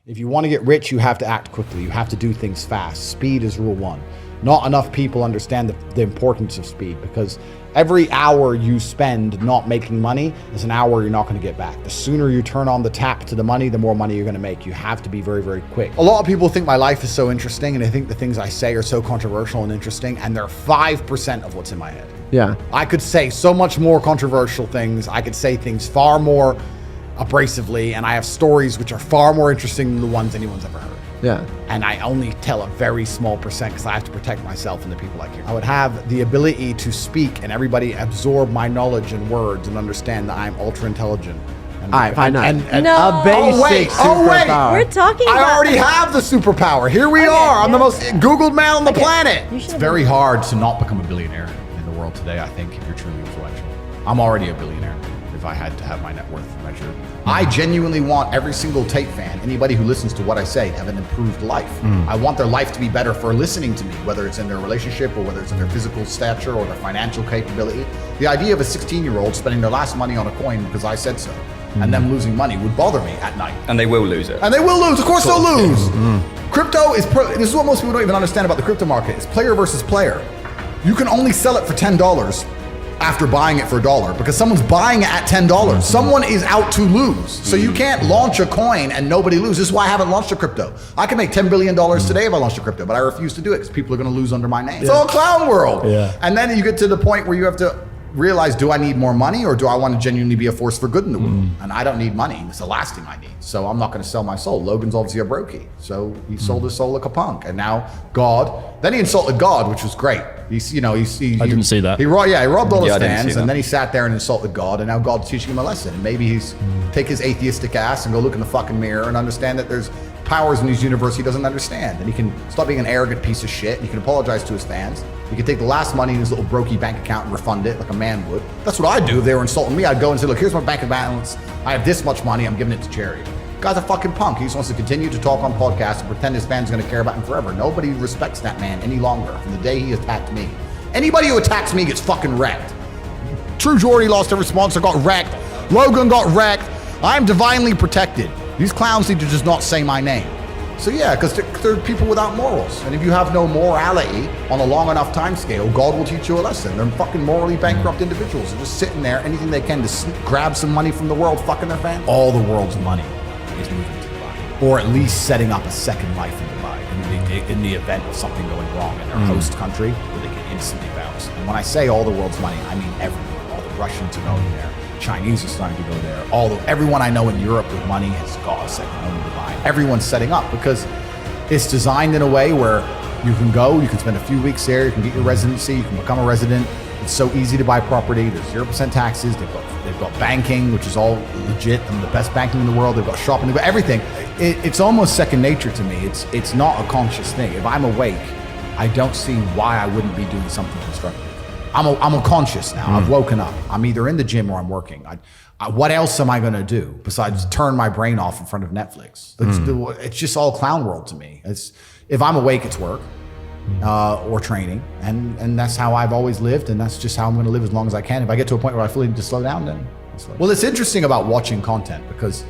If you want to get rich, you have to act quickly. You have to do things fast. Speed is rule one. Not enough people understand the importance of speed, because every hour you spend not making money is an hour you're not going to get back. The sooner you turn on the tap to the money, the more money you're going to make. You have to be very, very quick. A lot of people think my life is so interesting, and they think the things I say are so controversial and interesting, and they're 5% of what's in my head. Yeah. I could say so much more controversial things. I could say things far more abrasively, and I have stories which are far more interesting than the ones anyone's ever heard. Yeah. And I only tell a very small percent because I have to protect myself and the people I care. I would have the ability to speak and everybody absorb my knowledge and words and understand that I'm ultra intelligent. All right, fine. No. A basic superpower. We're talking about... I already have the superpower. Here we are. I'm the most Googled man on the planet. It's very hard to not become a billionaire in the world today, I think, if you're truly influential. I'm already a billionaire if I had to have my net worth measured. I genuinely want every single Tate fan, anybody who listens to what I say, to have an improved life. I want their life to be better for listening to me, whether it's in their relationship or whether it's in their physical stature or their financial capability. The idea of a 16-year-old spending their last money on a coin because I said so, and them losing money would bother me at night. And they will lose it. And they will lose. Of course they'll lose. Crypto is, this is what most people don't even understand about the crypto market. It's player versus player. You can only sell it for $10 after buying it for $1 because someone's buying it at $10. Someone is out to lose. So you can't launch a coin and nobody loses. This is why I haven't launched a crypto. I can make $10 billion today if I launched a crypto, but I refuse to do it because people are going to lose under my name. It's all clown world. Yeah. And then you get to the point where you have to realize, do I need more money or do I want to genuinely be a force for good in the world? And I don't need money. It's the last thing I need. So I'm not going to sell my soul. Logan's obviously a brokey. So he sold his soul like a punk. And now God, then he insulted God, which was great. I didn't see that. He robbed all his I didn't fans, see that. and then he sat there and insulted God, and now God's teaching him a lesson. And maybe he's take his atheistic ass and go look in the fucking mirror and understand that there's powers in his universe he doesn't understand. And he can stop being an arrogant piece of shit, and he can apologize to his fans. He can take the last money in his little brokey bank account and refund it like a man would. That's what I'd do if they were insulting me. I'd go and say, look, here's my bank balance. I have this much money. I'm giving it to charity. Guy's a fucking punk. He just wants to continue to talk on podcasts and pretend his fans are going to care about him forever. Nobody respects that man any longer from the day he attacked me. Anybody who attacks me gets fucking wrecked. True Jordy lost every sponsor, got wrecked. Logan got wrecked. I'm divinely protected. These clowns need to just not say my name. So yeah, because they're people without morals. And if you have no morality on a long enough time scale, God will teach you a lesson. They're fucking morally bankrupt individuals. They're just sitting there, anything they can to grab some money from the world, fucking their fans. All the world's money is moving to Dubai, or at least setting up a second life in Dubai in the event of something going wrong in their host country, where they can instantly bounce. And when I say all the world's money, I mean everywhere. All the Russians are going there. Chinese are starting to go there. Everyone I know in Europe with money has got a second home in Dubai. Everyone's setting up because it's designed in a way where you can go, you can spend a few weeks there, you can get your residency, you can become a resident. It's so easy to buy property. There's 0% taxes. They've got banking, which is all legit. The best banking in the world. They've got shopping. They've got everything. It's almost second nature to me. It's not a conscious thing. If I'm awake, I don't see why I wouldn't be doing something constructive. I'm a conscious now. I've woken up. I'm either in the gym or I'm working. What else am I going to do besides turn my brain off in front of Netflix? It's just all clown world to me. If I'm awake, it's work. Or training, and that's how I've always lived, and that's just how I'm going to live as long as I can. If I get to a point where I feel need to slow down, then I'll slow down. Well, it's interesting about watching content because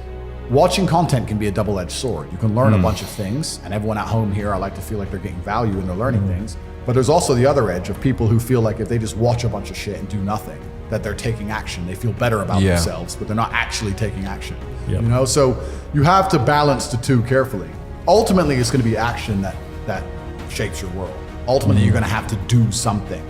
watching content can be a double-edged sword. You can learn a bunch of things, and everyone at home here, I like to feel like they're getting value and they're learning things. But there's also the other edge of people who feel like if they just watch a bunch of shit and do nothing, that they're taking action. They feel better about themselves, but they're not actually taking action. Yep. You know, so you have to balance the two carefully. Ultimately, it's going to be action that shapes your world. Ultimately, you're going to have to do something.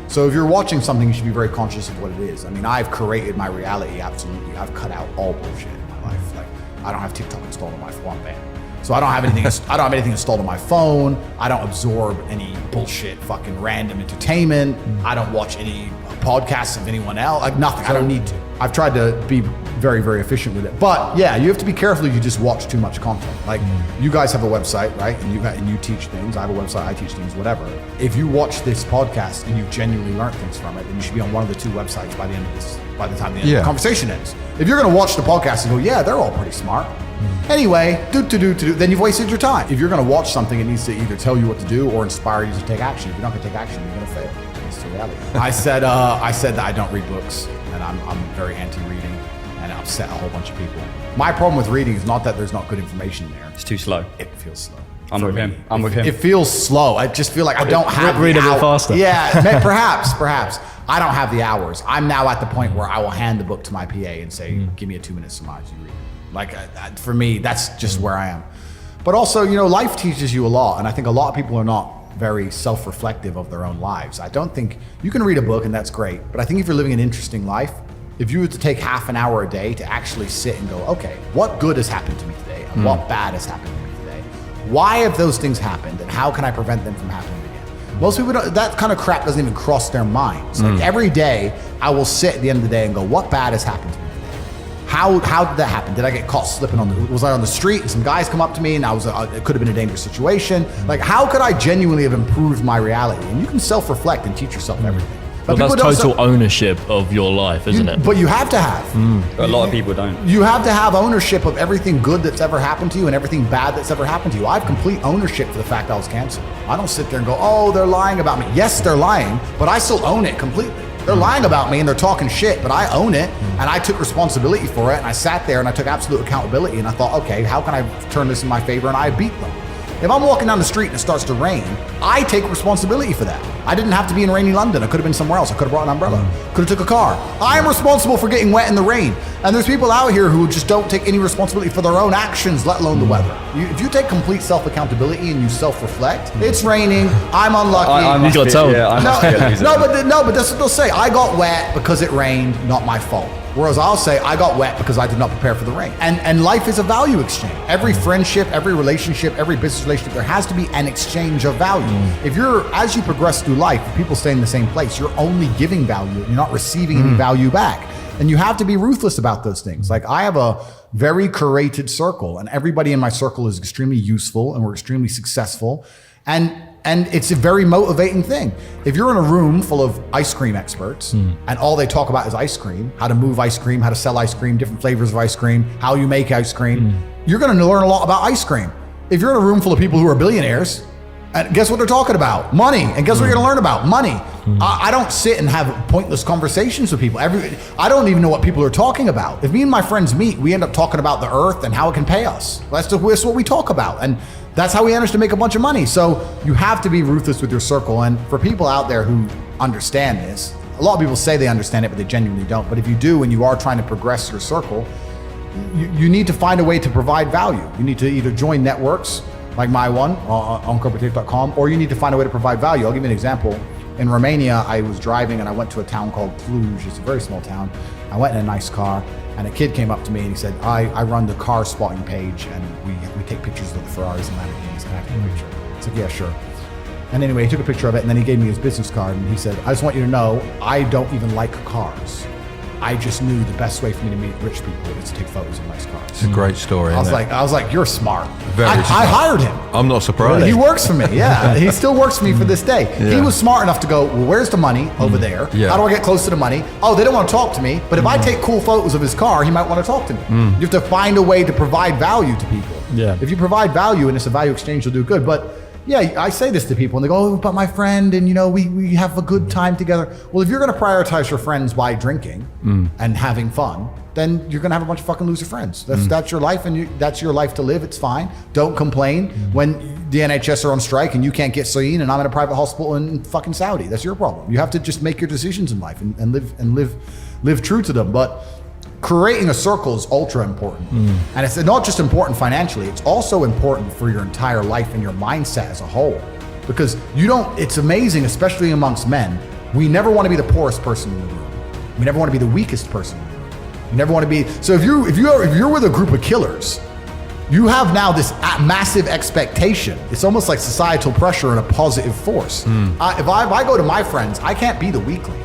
So if you're watching something, you should be very conscious of what it is. I mean, I've created my reality, absolutely. I've cut out all bullshit in my life. Like, I don't have TikTok installed on my phone, man. So I don't have anything. I don't have anything installed on my phone. I don't absorb any bullshit, fucking random entertainment. I don't watch any podcasts of anyone else. Like nothing. I don't need to. I've tried to be very, very efficient with it. But yeah, you have to be careful if you just watch too much content. Like you guys have a website, right? And you teach things. I have a website. I teach things. Whatever. If you watch this podcast and you genuinely learn things from it, then you should be on one of the two websites by the end of this. By the time the end of the conversation ends. If you're going to watch the podcast and go, yeah, they're all pretty smart. Anyway, then you've wasted your time. If you're going to watch something, it needs to either tell you what to do or inspire you to take action. If you're not going to take action, you're going to fail. That's the reality. I said that I don't read books, and I'm very anti-reading. and it upset a whole bunch of people. My problem with reading is not that there's not good information there. It's too slow. It feels slow. I'm with him. I'm with him. It feels slow. I just feel like I don't have read the a bit hour- faster. Yeah, perhaps. I don't have the hours. I'm now at the point where I will hand the book to my PA and say, give me a 2-minute summary, you read it. Like, for me, that's just where I am. But also, life teaches you a lot. And I think a lot of people are not very self-reflective of their own lives. I don't think you can read a book and that's great. But I think if you're living an interesting life, if you were to take half an hour a day to actually sit and go, okay, what good has happened to me today? And what bad has happened to me today? Why have those things happened? And how can I prevent them from happening again? Most people don't, that kind of crap doesn't even cross their minds. Like every day I will sit at the end of the day and go, what bad has happened to me today? How did that happen? Did I get caught slipping was I on the street and some guys come up to me and it could have been a dangerous situation? Like, how could I genuinely have improved my reality? And you can self-reflect and teach yourself everything. But that's total ownership of your life, isn't it? But you have to have. A lot of people don't. You have to have ownership of everything good that's ever happened to you and everything bad that's ever happened to you. I have complete ownership for the fact I was canceled. I don't sit there and go, oh, they're lying about me. Yes, they're lying, but I still own it completely. They're lying about me and they're talking shit, but I own it and I took responsibility for it and I sat there and I took absolute accountability and I thought, okay, how can I turn this in my favor? And I beat them. If I'm walking down the street and it starts to rain, I take responsibility for that. I didn't have to be in rainy London. I could have been somewhere else. I could have brought an umbrella. Could have took a car. I am responsible for getting wet in the rain. And there's people out here who just don't take any responsibility for their own actions, let alone the weather. If you take complete self-accountability and you self-reflect, it's raining, I'm unlucky. You got told. I must be a loser. No, but that's what they'll say. I got wet because it rained, not my fault. Whereas I'll say I got wet because I did not prepare for the rain. And life is a value exchange. Every friendship, every relationship, every business relationship, there has to be an exchange of value. If as you progress through life, if people stay in the same place, you're only giving value. You're not receiving any value back. And you have to be ruthless about those things. Like, I have a very curated circle and everybody in my circle is extremely useful and we're extremely successful. And it's a very motivating thing. If you're in a room full of ice cream experts and all they talk about is ice cream, how to move ice cream, how to sell ice cream, different flavors of ice cream, how you make ice cream, you're gonna learn a lot about ice cream. If you're in a room full of people who are billionaires, and guess what they're talking about? Money. And guess what you're gonna learn about? Money. I don't sit and have pointless conversations with people. I don't even know what people are talking about. If me and my friends meet, we end up talking about the earth and how it can pay us. That's what we talk about. And that's how we manage to make a bunch of money. So you have to be ruthless with your circle. And for people out there who understand this, a lot of people say they understand it, but they genuinely don't. But if you do, and you are trying to progress your circle, you need to find a way to provide value. You need to either join networks like my one on corporatate.com, or you need to find a way to provide value. I'll give you an example. In Romania, I was driving and I went to a town called Cluj. It's a very small town. I went in a nice car and a kid came up to me and he said, I run the car spotting page and we take pictures of the Ferraris and Lamborghinis. Can I take a picture? I said, yeah, sure. And anyway, he took a picture of it and then he gave me his business card and he said, I just want you to know, I don't even like cars. I just knew the best way for me to meet rich people is to take photos of nice cars. It's a great story. I was like, you're smart. Very smart. I hired him. I'm not surprised. He works for me. Yeah, he still works for me for this day. Yeah. He was smart enough to go, well, where's the money over there? Yeah. How do I get close to the money? Oh, they don't want to talk to me. But if I take cool photos of his car, he might want to talk to me. You have to find a way to provide value to people. Yeah. If you provide value and it's a value exchange, you'll do good. But yeah, I say this to people and they go, oh, but my friend, and we have a good time together. Well, if you're going to prioritize your friends by drinking and having fun, then you're going to have a bunch of fucking loser friends. That's your life, and that's your life to live. It's fine. Don't complain when the NHS are on strike and you can't get seen and I'm in a private hospital in fucking Saudi. That's your problem. You have to just make your decisions in life and live true to them. But creating a circle is ultra important. And it's not just important financially, it's also important for your entire life and your mindset as a whole. Because it's amazing, especially amongst men, we never want to be the poorest person in the room. We never want to be the weakest person in the room. You never want to be, so if you're with a group of killers, you have now this massive expectation. It's almost like societal pressure and a positive force. If I go to my friends, I can't be the weakling.